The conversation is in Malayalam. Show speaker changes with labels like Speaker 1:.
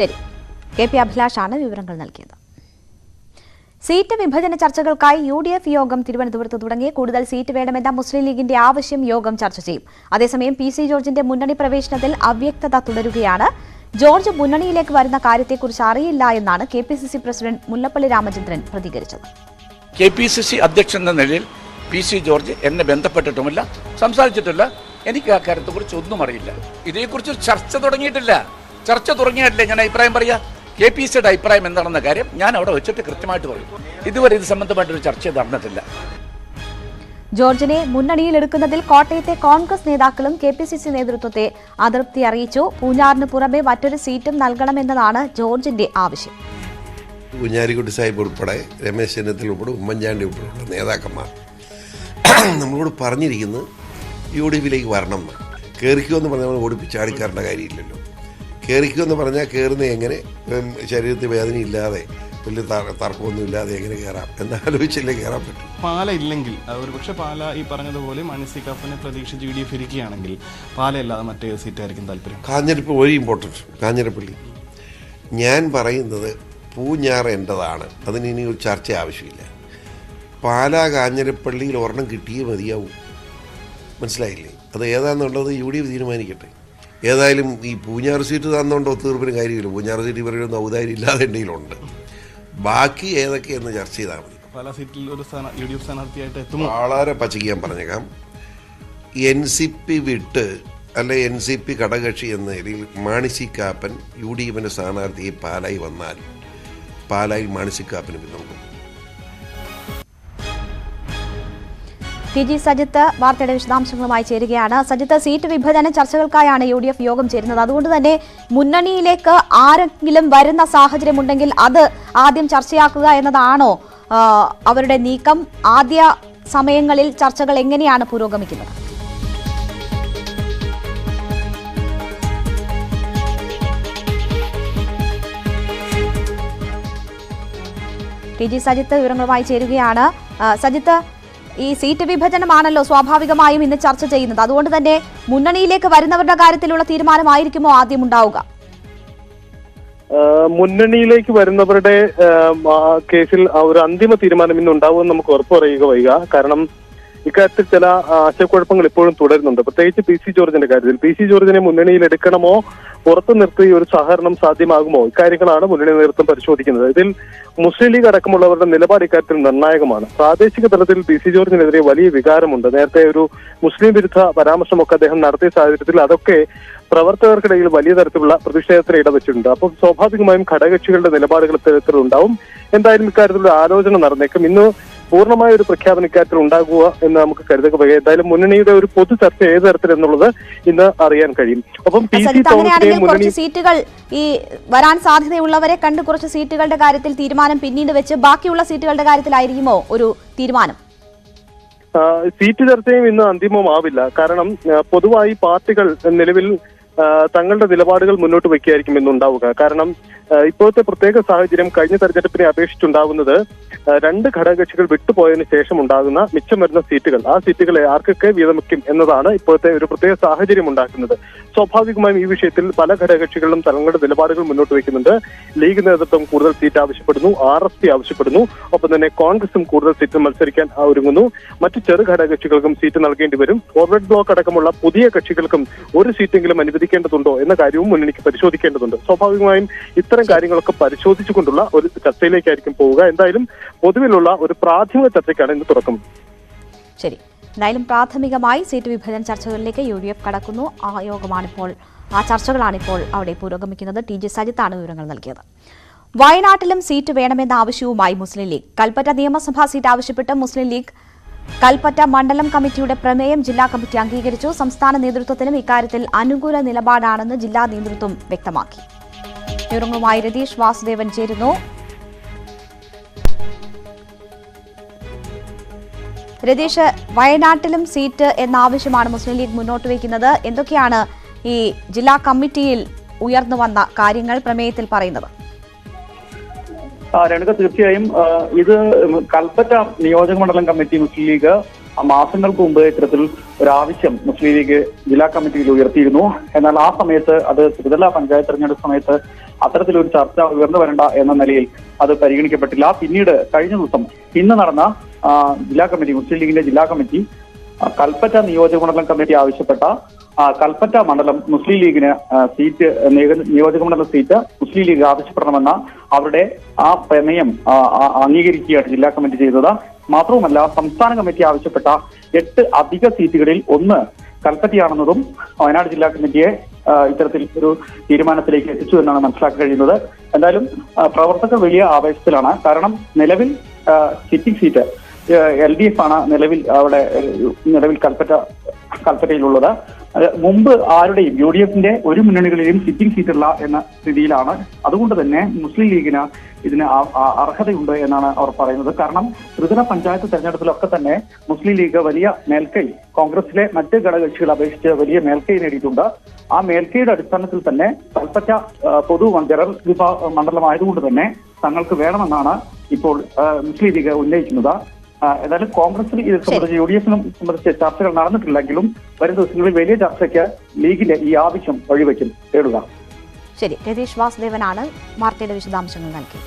Speaker 1: ശരി, കെ പി അഭിലാഷാണ് വിവരങ്ങൾ നൽകിയത്. സീറ്റ് വിഭജന ചർച്ചകൾക്കായി UDF യോഗം തിരുവനന്തപുരത്ത് തുടങ്ങി. കൂടുതൽ സീറ്റ് വേണമെന്ന മുസ്ലിം ലീഗിന്റെ ആവശ്യം യോഗം ചർച്ച ചെയ്യും. അതേസമയം PC ജോർജിന്റെ മുന്നണി പ്രവേശനത്തിൽ അവ്യക്തത തുടരുകയാണ്. ജോർജ് മുന്നണിയിലേക്ക് വരുന്ന കാര്യത്തെക്കുറിച്ച് അറിയില്ല എന്നാണ് KPCC പ്രസിഡന്റ് മുല്ലപ്പള്ളി രാമചന്ദ്രൻ പ്രതികരിച്ചത്.
Speaker 2: KPCC അധ്യക്ഷൻ എന്ന നിലയിൽ PC ജോർജ് എന്നെ ബന്ധപ്പെട്ടിട്ടുമില്ല, സംസാരിച്ചിട്ടില്ല. എനിക്ക് ആ കാര്യത്തെക്കുറിച്ച് ഒന്നും അറിയില്ല. ഇതേക്കുറിച്ച് ചർച്ച തുടങ്ങിയിട്ടില്ല. ചർച്ച തുടങ്ങിയിട്ടില്ല. ഞാൻ അഭിപ്രായം പറയാ. KPCയുടെ അഭിപ്രായം എന്താണെന്ന കാര്യം ഞാൻ അവിടെ വെച്ചിട്ട് കൃത്യമായിട്ട് പറയും. ഇതുവരെ ഇത് സംബന്ധമായിട്ടൊരു ചർച്ച നടന്നിട്ടില്ല.
Speaker 1: ജോർജിനെ മുന്നണിയിലെടുക്കുന്നതിൽ കോട്ടയത്തെ കോൺഗ്രസ് നേതാക്കളും KPCC നേതൃത്വത്തെ അതൃപ്തി അറിയിച്ചു. പൂഞ്ഞാറിന് പുറമെ മറ്റൊരു സീറ്റും നൽകണമെന്നതാണ് ജോർജിന്റെ ആവശ്യം.
Speaker 3: കുഞ്ഞാലിക്കുട്ടി സാഹിബ് ഉൾപ്പെടെ, രമേശ് ചെന്നിത്തല ഉൾപ്പെടെ, ഉമ്മൻചാണ്ടി ഉൾപ്പെടെയുള്ള നേതാക്കന്മാർ നമ്മളോട് പറഞ്ഞിരിക്കുന്നത് UDFിലേക്ക് വരണം എന്ന്. കയറിക്കുമെന്ന് പറഞ്ഞാൽ നമ്മൾ ഓടിപ്പിച്ചാടിക്കാരേണ്ട കാര്യമില്ലല്ലോ. കയറിക്കുമെന്ന് പറഞ്ഞാൽ കയറുന്ന എങ്ങനെ ശരീരത്തിൽ വേദന ഇല്ലാതെ വലിയ തർക്കമൊന്നും ഇല്ലാതെ എങ്ങനെ കയറാം എന്നാലോചിച്ചല്ലേ കയറാൻ പറ്റും.
Speaker 4: പാല ഇല്ലെങ്കിൽ ഒരുപക്ഷെ പാല ഈ പറഞ്ഞതുപോലെ മാനസി കാപ്പനെ പ്രതീക്ഷിച്ച് UDF ഇരിക്കുകയാണെങ്കിൽ പാലയല്ലാതെ മറ്റേ സീറ്റായിരിക്കും താല്പര്യം.
Speaker 3: കാഞ്ഞിരപ്പള്ളി ഒരു ഇമ്പോർട്ടൻറ്റ്. കാഞ്ഞിരപ്പള്ളി ഞാൻ പറയുന്നത് പൂഞ്ഞാർ എൻ്റെതാണ്. അതിന് ഇനി ഒരു ചർച്ച ആവശ്യമില്ല. പാലാ കാഞ്ഞിരപ്പള്ളിയിൽ ഒരെണ്ണം കിട്ടിയേ മതിയാവും. മനസ്സിലായില്ലേ? അത് ഏതാണെന്നുള്ളത് UDF തീരുമാനിക്കട്ടെ. ഏതായാലും ഈ പൂഞ്ഞാറ് സീറ്റ് തന്നുകൊണ്ട് ഒത്തുതീർപ്പിന് കാര്യമില്ല. പൂഞ്ഞാറ് സീറ്റ് ഇവരൊന്നും ഔദാര്യം ഇല്ലാതെ എന്തെങ്കിലുണ്ട്. ബാക്കി ഏതൊക്കെയെന്ന് ചർച്ച ചെയ്താൽ മതി.
Speaker 4: പല സീറ്റിൽ ഒരു UDF സ്ഥാനാർത്ഥിയായിട്ട് എത്തും.
Speaker 3: വളരെ പച്ചയ്ക്ക് ഞാൻ പറഞ്ഞേക്കാം. NCP വിട്ട് അല്ലെ NCP ഘടകകക്ഷി എന്ന നിലയിൽ മാണി കാപ്പൻ UDFിൻ്റെ സ്ഥാനാർത്ഥിയെ പാലായി വന്നാൽ പാലായിൽ മാണി കാപ്പന് പിന്തുണക്കും.
Speaker 1: TG സജിത്ത് വാർത്തയുടെ വിശദാംശങ്ങളുമായി ചേരുകയാണ്. സജിത്ത്, സീറ്റ് വിഭജന ചർച്ചകൾക്കായാണ് UDF യോഗം ചേരുന്നത്. അതുകൊണ്ട് തന്നെ മുന്നണിയിലേക്ക് ആരെങ്കിലും വരുന്ന സാഹചര്യമുണ്ടെങ്കിൽ അത് ആദ്യം ചർച്ചയാക്കുക എന്നതാണോ അവരുടെ നീക്കം? ആദ്യ സമയങ്ങളിൽ ചർച്ചകൾ എങ്ങനെയാണ് പുരോഗമിക്കുന്നത്? TG സജിത്ത് വിവരങ്ങളുമായി ചേരുകയാണ്. സജിത്ത്, ഈ സീറ്റ് വിഭജനമാണല്ലോ സ്വാഭാവികമായും ഇന്ന് ചർച്ച ചെയ്യുന്നത്. അതുകൊണ്ട് തന്നെ മുന്നണിയിലേക്ക് വരുന്നവരുടെ കാര്യത്തിലുള്ള തീരുമാനമായിരിക്കുമോ ആദ്യം ഉണ്ടാവുക?
Speaker 5: മുന്നണിയിലേക്ക് വരുന്നവരുടെ കേസിൽ ഒരു അന്തിമ തീരുമാനം ഇന്ന് ഉണ്ടാവുമെന്ന് നമുക്ക് ഉറപ്പു പറയുക വയ്യ. കാരണം ഇക്കാര്യത്തിൽ ചില ആശയക്കുഴപ്പങ്ങൾ ഇപ്പോഴും തുടരുന്നുണ്ട്. പ്രത്യേകിച്ച് PC ജോർജിന്റെ കാര്യത്തിൽ. PC ജോർജിനെ മുന്നണിയിൽ എടുക്കണമോ, പുറത്തു നിർത്തി ഒരു സഹകരണം സാധ്യമാകുമോ, ഇക്കാര്യങ്ങളാണ് മുന്നണി നേതൃത്വം പരിശോധിക്കുന്നത്. ഇതിൽ മുസ്ലിം ലീഗ് അടക്കമുള്ളവരുടെ നിലപാട് ഇക്കാര്യത്തിൽ നിർണായകമാണ്. പ്രാദേശിക തലത്തിൽ PC ജോർജിനെതിരെ വലിയ വികാരമുണ്ട്. നേരത്തെ ഒരു മുസ്ലിം വിരുദ്ധ പരാമർശമൊക്കെ അദ്ദേഹം നടത്തിയ സാഹചര്യത്തിൽ അതൊക്കെ പ്രവർത്തകർക്കിടയിൽ വലിയ തരത്തിലുള്ള പ്രതിഷേധത്തിന് ഇടവച്ചിട്ടുണ്ട്. അപ്പം സ്വാഭാവികമായും ഘടകകക്ഷികളുടെ നിലപാടുകൾ ഇത്തരത്തിലുണ്ടാവും. എന്തായാലും ഇക്കാര്യത്തിലുള്ള ആലോചന നടന്നേക്കും. ഇന്ന് പൂർണ്ണമായ ഒരു പ്രഖ്യാപനം ഇക്കാര്യത്തിൽ ഉണ്ടാകുക എന്ന് നമുക്ക് കരുതുക വയ്യ. എന്തായാലും മുന്നണിയുടെ ഒരു പൊതു ചർച്ച ഏത് തരത്തിലെന്നുള്ളത് ഇന്ന് അറിയാൻ കഴിയും. ഒപ്പം
Speaker 1: കുറച്ച് സീറ്റുകൾ ഈ വരാൻ സാധ്യതയുള്ളവരെ കണ്ട് കുറച്ച് സീറ്റുകളുടെ കാര്യത്തിൽ തീരുമാനം പിന്നീട് വെച്ച് ബാക്കിയുള്ള സീറ്റുകളുടെ കാര്യത്തിലായിരിക്കുമോ ഒരു തീരുമാനം?
Speaker 5: സീറ്റ് ചർച്ചയും ഇന്ന് അന്തിമമാവില്ല. കാരണം പൊതുവായി പാർട്ടികൾ നിലവിൽ തങ്ങളുടെ നിലപാടുകൾ മുന്നോട്ട് വയ്ക്കുകയായിരിക്കും ഇന്നുണ്ടാവുക. കാരണം ഇപ്പോഴത്തെ പ്രത്യേക സാഹചര്യം കഴിഞ്ഞ തെരഞ്ഞെടുപ്പിനെ അപേക്ഷിച്ചുണ്ടാകുന്നത് രണ്ട് ഘടകകക്ഷികൾ വിട്ടുപോയതിനു ശേഷം ഉണ്ടാകുന്ന മിച്ചം വരുന്ന സീറ്റുകൾ, ആ സീറ്റുകളെ ആർക്കൊക്കെ വീതമിക്കും എന്നതാണ് ഇപ്പോഴത്തെ ഒരു പ്രത്യേക സാഹചര്യം ഉണ്ടാക്കുന്നത്. സ്വാഭാവികമായും ഈ വിഷയത്തിൽ പല ഘടകകക്ഷികളും തങ്ങളുടെ നിലപാടുകൾ മുന്നോട്ട് വയ്ക്കുന്നുണ്ട്. ലീഗ് നേതൃത്വം കൂടുതൽ സീറ്റ് ആവശ്യപ്പെടുന്നു, RSP ആവശ്യപ്പെടുന്നു. ഒപ്പം തന്നെ കോൺഗ്രസും കൂടുതൽ സീറ്റ് മത്സരിക്കാൻ ഒരുങ്ങുന്നു. മറ്റു ചെറു ഘടകകക്ഷികൾക്കും സീറ്റ് നൽകേണ്ടി വരും. ഫോർവേഡ് ബ്ലോക്ക് അടക്കമുള്ള പുതിയ കക്ഷികൾക്കും ഒരു സീറ്റെങ്കിലും അനുവദിക്കേണ്ടതുണ്ടോ എന്ന കാര്യവും മുന്നണിക്ക് പരിശോധിക്കേണ്ടതുണ്ട്. സ്വാഭാവികമായും ഇത്തരം കാര്യങ്ങളൊക്കെ പരിശോധിച്ചുകൊണ്ടുള്ള ഒരു ചർച്ചയിലേക്കായിരിക്കും പോവുക. എന്തായാലും പൊതുവിലുള്ള ഒരു പ്രാഥമിക ചർച്ചയ്ക്കാണ് ഇന്ന് തുടക്കം.
Speaker 1: ശരി, എന്തായാലും പ്രാഥമികമായി സീറ്റ് വിഭജന ചർച്ചകളിലേക്ക് UDF കടക്കുന്നു. ആ ചർച്ചകളാണിപ്പോൾ അവിടെ പുരോഗമിക്കുന്നത്. TG സജിത്താണ് വിവരങ്ങൾ നൽകിയത്. വയനാട്ടിലും സീറ്റ് വേണമെന്ന ആവശ്യവുമായി മുസ്ലിം ലീഗ്. കൽപ്പറ്റ നിയമസഭാ സീറ്റ് ആവശ്യപ്പെട്ട് മുസ്ലിം ലീഗ് കൽപ്പറ്റ മണ്ഡലം കമ്മിറ്റിയുടെ പ്രമേയം ജില്ലാ കമ്മിറ്റി അംഗീകരിച്ചു. സംസ്ഥാന നേതൃത്വത്തിനും ഇക്കാര്യത്തിൽ അനുകൂല നിലപാടാണെന്ന് ജില്ലാ നേതൃത്വം വ്യക്തമാക്കി. വിവരങ്ങളുമായി രതീഷ് വാസുദേവൻ ചേരുന്നു. രതീഷ്, വയനാട്ടിലും സീറ്റ് എന്ന ആവശ്യമാണ് മുസ്ലിം ലീഗ് മുന്നോട്ട് വയ്ക്കുന്നത്. എന്തൊക്കെയാണ് ഈ ജില്ലാ കമ്മിറ്റിയിൽ ഉയർന്നു വന്ന കാര്യങ്ങൾ പ്രമേയത്തിൽ പറയുന്നത്?
Speaker 6: രേണുക, തീർച്ചയായും ഇത് കൽപ്പറ്റ നിയോജക മണ്ഡലം കമ്മിറ്റി മുസ്ലിം ലീഗ് മാസങ്ങൾക്ക് മുമ്പ് ഇത്തരത്തിൽ ഒരു ആവശ്യം മുസ്ലിം ലീഗ് ജില്ലാ കമ്മിറ്റിയിൽ ഉയർത്തിയിരുന്നു. എന്നാൽ ആ സമയത്ത് അത് ത്രിതല പഞ്ചായത്ത് തെരഞ്ഞെടുപ്പ് സമയത്ത് അത്തരത്തിലൊരു ചർച്ച ഉയർന്നു വരേണ്ട എന്ന നിലയിൽ അത് പരിഗണിക്കപ്പെട്ടില്ല. പിന്നീട് കഴിഞ്ഞ ദിവസം ഇന്ന് നടന്ന ജില്ലാ കമ്മിറ്റി, മുസ്ലിം ലീഗിന്റെ ജില്ലാ കമ്മിറ്റി കൽപ്പറ്റ നിയോജകമണ്ഡലം കമ്മിറ്റി ആവശ്യപ്പെട്ട കൽപ്പറ്റ മണ്ഡലം മുസ്ലിം ലീഗിന് സീറ്റ്, നിയോജകമണ്ഡലം സീറ്റ് മുസ്ലിം ലീഗ് ആവശ്യപ്പെടണമെന്ന അവരുടെ ആ പ്രമേയം അംഗീകരിക്കുകയാണ് ജില്ലാ കമ്മിറ്റി ചെയ്തത്. മാത്രവുമല്ല, സംസ്ഥാന കമ്മിറ്റി ആവശ്യപ്പെട്ട 8 അധിക സീറ്റുകളിൽ ഒന്ന് കൽപ്പറ്റയാണെന്നതും വയനാട് ജില്ലാ കമ്മിറ്റിയെ ഇത്തരത്തിൽ ഒരു തീരുമാനത്തിലേക്ക് എത്തിച്ചു എന്നാണ് മനസ്സിലാക്കാൻ കഴിയുന്നത്. എന്തായാലും പ്രവർത്തകർ വലിയ ആവേശത്തിലാണ്. കാരണം നിലവിൽ സിറ്റിംഗ് സീറ്റ് LDF ആണ് നിലവിൽ കൽപ്പറ്റയിലുള്ളത്. മുമ്പ് ആരുടെയും UDFന്റെ ഒരു മുന്നണികളിലെയും സിറ്റിംഗ് സീറ്റില്ല എന്ന സ്ഥിതിയിലാണ്. അതുകൊണ്ട് തന്നെ മുസ്ലിം ലീഗിന് ഇതിന് അർഹതയുണ്ട് എന്നാണ് അവർ പറയുന്നത്. കാരണം ത്രിതല പഞ്ചായത്ത് തെരഞ്ഞെടുപ്പിലൊക്കെ തന്നെ മുസ്ലിം ലീഗ് വലിയ മേൽക്കൈ, കോൺഗ്രസിലെ മറ്റ് ഘടകകക്ഷികളെ അപേക്ഷിച്ച് വലിയ മേൽക്കൈ നേടിയിട്ടുണ്ട്. ആ മേൽക്കൈയുടെ അടിസ്ഥാനത്തിൽ തന്നെ കൽപ്പറ്റ ജനറൽ മണ്ഡലമായതുകൊണ്ട് തന്നെ തങ്ങൾക്ക് വേണമെന്നാണ് ഇപ്പോൾ മുസ്ലിം ലീഗ് ഉന്നയിക്കുന്നത്. ഏതായാലും കോൺഗ്രസിൽ ഇത് സംബന്ധിച്ച് UDFിനും സംബന്ധിച്ച് ചർച്ചകൾ നടന്നിട്ടില്ലെങ്കിലും വരും ദിവസങ്ങളിൽ വലിയ ചർച്ചയ്ക്ക് ലീഗിന്റെ ഈ ആവശ്യം വഴിവെക്കും. കേടുക.
Speaker 1: ശരി, രതീഷ് വാസുദേവനാണ് വാർത്തയുടെ വിശദാംശങ്ങൾ നൽകിയത്.